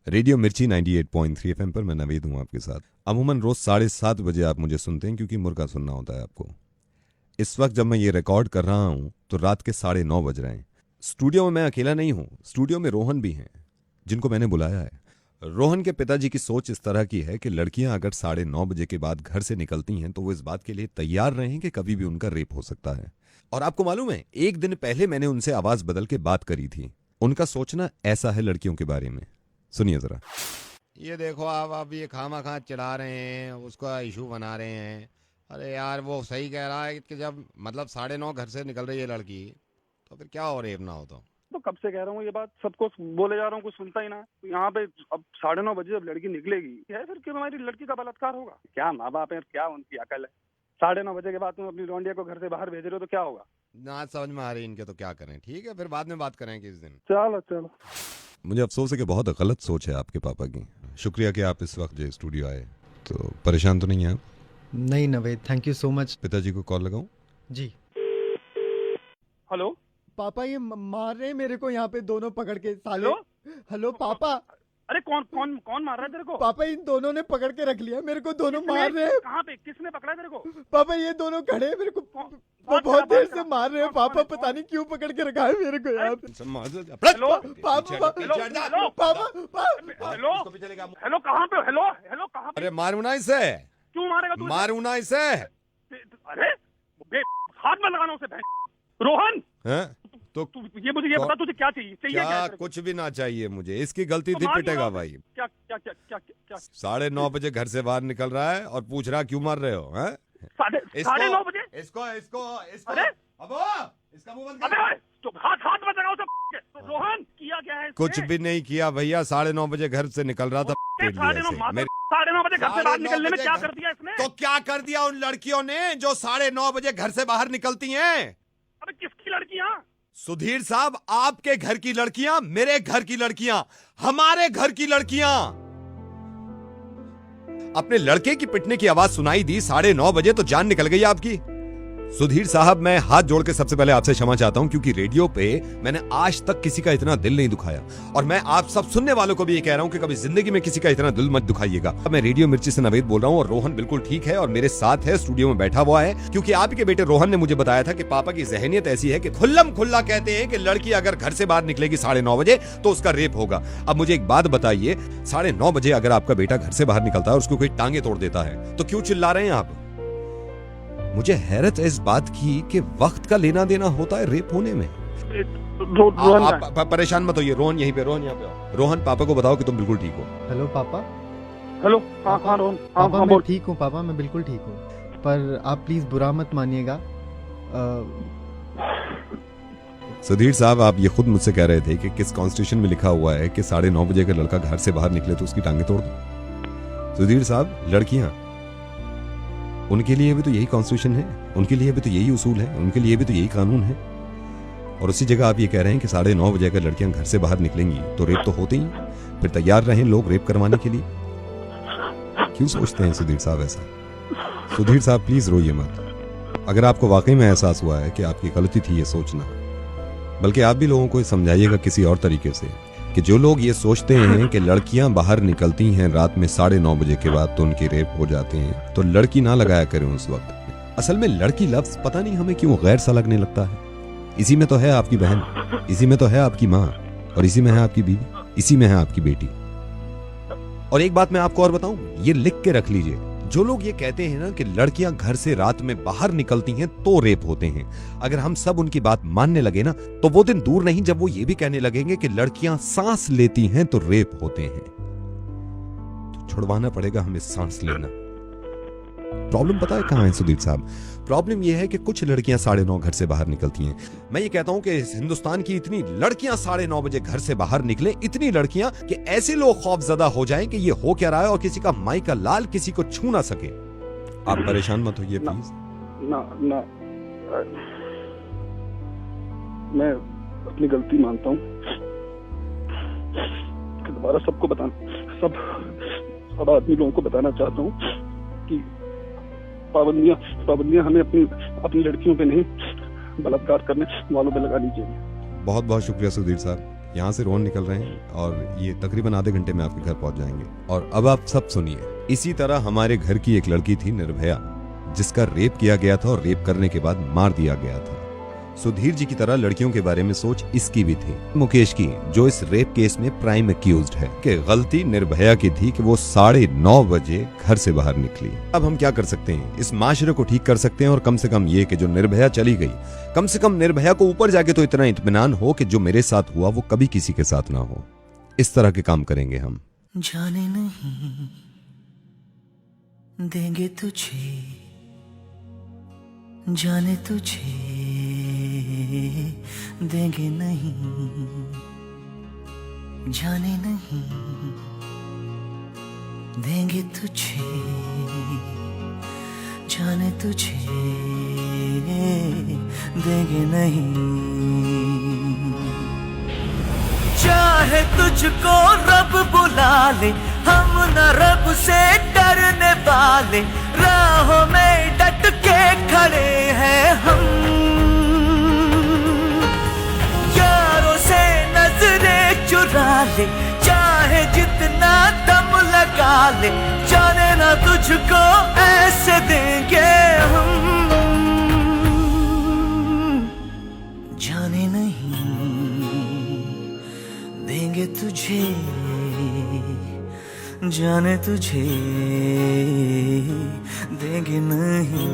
Radio मिर्ची 98.3 FM पर मैं नवेद हूं आपके साथ। अमूमन रोज 7:30 बजे आप मुझे सुनते हैं क्योंकि मुर्गा सुनना होता है आपको। इस वक्त जब मैं ये रिकॉर्ड कर रहा हूं तो रात के 9:30 बज रहे हैं। स्टूडियो में मैं अकेला नहीं हूं, स्टूडियो में रोहन भी हैं जिनको मैंने बुलाया है। रोहन के पिताजी की सोच इस तरह की है कि लड़कियां अगर 9:30 बजे के बाद घर से निकलती हैं तो वो इस बात के लिए तैयार रहें कि कभी भी उनका रेप हो सकता है। और आपको मालूम है, एक दिन पहले मैंने उनसे आवाज बदल के बात करी थी। उनका सोचना ऐसा है लड़कियों के बारे में, सुनिए जरा। ये देखो आप अब ये खामा खा चिढ़ा रहे हैं, उसका इशू बना रहे हैं। अरे यार वो सही कह रहा है कि जब मतलब 9:30 घर से निकल रही है लड़की तो फिर क्या हो रेप ना हो तो कब से कह रहा हूँ ये बात, सबको बोले जा रहा हूँ, कुछ सुनता ही ना। तो यहाँ पे अब 9:30 बजे जब लड़की निकलेगी है फिर क्यों हमारी लड़की का बलात्कार होगा? क्या माँ बाप है, क्या उनकी अकल है? 9:30 बजे के बाद तुम अपनी लौंडिया को घर से बाहर भेज रहे हो तो क्या होगा? ना समझ में आ रही इनके, तो क्या करें। ठीक है, फिर बाद में बात करें किस दिन। चलो चलो। मुझे अफसोस है कि बहुत गलत सोच है आपके पापा की। शुक्रिया कि आप इस वक्त जो स्टूडियो आए। तो परेशान तो नहीं है आप? नहीं Naved, thank you so much. पिताजी को कॉल लगाऊं? जी हेलो पापा, ये मार रहे हैं मेरे को यहाँ पे दोनों पकड़ के साले। हेलो हेलो पापा। अरे कौन कौन कौन मार रहा है तेरे को? पापा इन दोनों ने पकड़ के रख लिया मेरे को, दोनों किसने? मार रहे हैं। कहाँ पे, किसने पकड़ा है तेरे को? पापा ये दोनों खड़े हैं मेरे को, कौन- वो बात बहुत करा, देर बात से करा। मार रहे हैं कौन- पापा, कौन- पता नहीं क्यों पकड़ के रखा है मेरे को यहाँ पे। हेलो पापा हेलो हेलो पापा हेलो हेलो कहाँ पे? हेलो हेलो कहाँ पे? अरे मारू ना इसे, क्यों मारेगा तू? मारू ना इसे। अरे हाथ में लगाना उसे। रोहन हैं? तो तू ये मुझे ये बता, तुझे क्या चाहिए? चाहिए क्या क्या? है तेरे को? कुछ भी ना चाहिए मुझे, इसकी गलती तो थी, मार पिटेगा क्यों भाई। क्या क्या क्या क्या क्या 9:30 बजे घर से बाहर निकल रहा है और पूछ रहा क्यों मार रहे हो? हैं? साढ़े 9 बजे? इसको इसको इसको अरे! अबो, इसका मुंह बंद अबे कर। तो हाथ में लगाओ उसे। तो रोहन किया क्या है इसने? कुछ भी नहीं किया भैया, 9:30 बजे घर से निकल रहा था। पेट लिया 9:30 इसे। मेरे- 9:30 बजे घर से बाहर 9:30 निकलने में बजे क्या घर- कर दिया इसने? तो क्या कर दिया उन लड़कियों ने जो 9:30 बजे घर से बाहर निकलती हैं? अबे किसकी लड़कियां? सुधीर साहब, आपके घर की लड़कियां, मेरे घर की लड़कियां, हमारे घर की लड़कियां। अपने लड़के की पिटने की आवाज सुनाई दी 9:30 बजे तो जान निकल गई आपकी। सुधीर साहब, मैं हाथ जोड़ के सबसे पहले आपसे क्षमा चाहता हूं क्योंकि रेडियो पे मैंने आज तक किसी का इतना दिल नहीं दुखाया। और मैं आप सब सुनने वालों को भी ये कह रहा हूं कि कभी जिंदगी में किसी का इतना दिल मत दुखाइएगा। मैं रेडियो मिर्ची से नवेद बोल रहा हूं और रोहन बिल्कुल ठीक है और मेरे साथ है, स्टूडियो में बैठा हुआ है। क्योंकि आप के बेटे रोहन ने मुझे बताया था कि पापा की जहनियत ऐसी है कि खुल्लम खुल्ला कहते हैं कि लड़की अगर घर से बाहर निकलेगी 9:30 बजे तो उसका रेप होगा। अब मुझे एक बात बताइए, 9:30 बजे अगर आपका बेटा घर से बाहर निकलता है और उसको कोई टांगे तोड़ देता है तो क्यों चिल्ला रहे हैं आप? मुझे हैरत है इस बात की कि वक्त का लेना देना होता है रेप होने में। रोहन आप परेशान मत होइए। रोहन यहीं पे, रोहन यहाँ पे आओ। रोहन, पापा को बताओ कि तुम बिल्कुल ठीक हो। हेलो पापा। हेलो हाँ हाँ रोहन हाँ पापा हाँ मैं बोल। ठीक हूँ पापा, मैं बिल्कुल ठीक हूँ, पर आप प्लीज बुरा मत मानिएगा। सुधीर साहब, आप ये खुद मुझसे कह रहे थे कि किस कॉन्स्टिट्यूशन में लिखा हुआ है कि 9:30 बजे का लड़का घर से बाहर निकले तो उसकी टांगे तोड़ दो। सुधीर साहब, लड़कियां, उनके लिए भी तो यही कॉन्स्टिट्यूशन है, उनके लिए भी तो यही उसूल है, उनके लिए भी तो यही कानून है। और उसी जगह आप ये कह रहे हैं कि 9:30 बजे अगर लड़कियां घर से बाहर निकलेंगी तो रेप तो होते ही। फिर तैयार रहें लोग रेप करवाने के लिए। क्यों सोचते हैं सुधीर साहब ऐसा? सुधीर साहब प्लीज रोइए मत। अगर आपको वाकई में एहसास हुआ है कि आपकी गलती थी ये सोचना, बल्कि आप भी लोगों को समझाइएगा किसी और तरीके से कि जो लोग ये सोचते हैं कि लड़कियां बाहर निकलती हैं रात में 9:30 बजे के बाद तो उनके रेप हो जाते हैं, तो लड़की ना लगाया करें उस वक्त। असल में लड़की लफ्ज पता नहीं हमें क्यों गैर सा लगने लगता है। इसी में तो है आपकी बहन, इसी में तो है आपकी माँ, और इसी में है आपकी बीवी, इसी में है आपकी बेटी। और एक बात मैं आपको और बताऊं, ये लिख के रख लीजिए, जो लोग ये कहते हैं ना कि लड़कियां घर से रात में बाहर निकलती हैं तो रेप होते हैं, अगर हम सब उनकी बात मानने लगे ना तो वो दिन दूर नहीं जब वो ये भी कहने लगेंगे कि लड़कियां सांस लेती हैं तो रेप होते हैं। तो छुड़वाना पड़ेगा हमें सांस लेना। प्रॉब्लम पता है कहां है सुधीर साहब? प्रॉब्लम यह है कि कुछ लड़कियां 9:30 घर से बाहर निकलती हैं। मैं ये कहता हूं कि हिंदुस्तान की इतनी लड़कियां 9:30 बजे घर से बाहर निकले, इतनी लड़कियां कि ऐसे लोग खौफजदा हो जाएं कि ये हो क्या रहा है और किसी का माई का लाल किसी को छू ना सके। आप परेशान मत होइए प्लीज। ना ना मैं अपनी गलती मानता हूँ। दोबारा सबको बताना, सब आदमी लोगों को बताना चाहता हूँ कि पाबंदियां हमें अपनी लड़कियों पे नहीं, बलात्कार करने वालों पे लगानी चाहिए। बहुत बहुत शुक्रिया सुधीर साहब। यहाँ से रोहन निकल रहे हैं और ये तकरीबन आधे घंटे में आपके घर पहुंच जाएंगे। और अब आप सब सुनिए। इसी तरह हमारे घर की एक लड़की थी निर्भया, जिसका रेप किया गया था और रेप करने के बाद मार दिया गया था। सुधीर जी की तरह लड़कियों के बारे में सोच इसकी भी थी, मुकेश की, जो इस रेप केस में प्राइम एक्यूज्ड है। कि गलती निर्भया की थी कि वो 9:30 बजे घर से बाहर निकली। अब हम क्या कर सकते हैं? इस माशरे को ठीक कर सकते हैं और कम से कम ये कि जो निर्भया चली गई, कम से कम निर्भया को ऊपर जाके तो इतना इत्मीनान हो कि जो मेरे साथ हुआ वो कभी किसी के साथ ना हो। इस तरह के काम करेंगे हम। जाने नहीं देंगे तुझे, जाने तुझे देंगे नहीं, जाने नहीं देंगे तुझे, जाने तुझे देंगे नहीं। चाहे तुझको रब बुला ले, हम न रब से डरने वाले, राहों में डट के खड़े हैं हम। यारों से नजरें चुरा ले, चाहे जितना दम लगा ले, जाने ना तुझको ऐसे देंगे हम। जाने नहीं देंगे तुझे, जाने तुझे देंगे नहीं।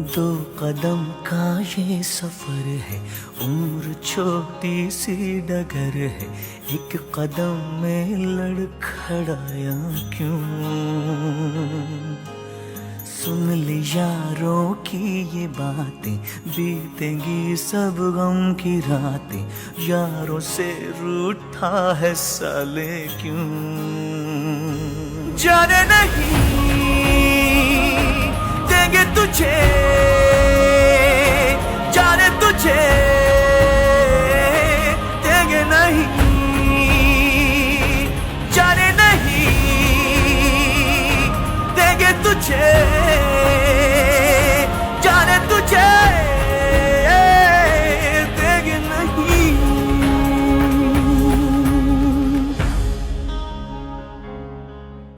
दो कदम का ये सफर है, उम्र छोटी सी डगर है, एक कदम में लड़खड़ाया क्यों। सुन ले यारों की ये बातें, बीतेंगी सब गम की रातें, यारों से रूठा है साले क्यों। जाने नहीं देंगे तुझे, जाने तुझे देंगे नहीं, जाने नहीं देंगे तुझे।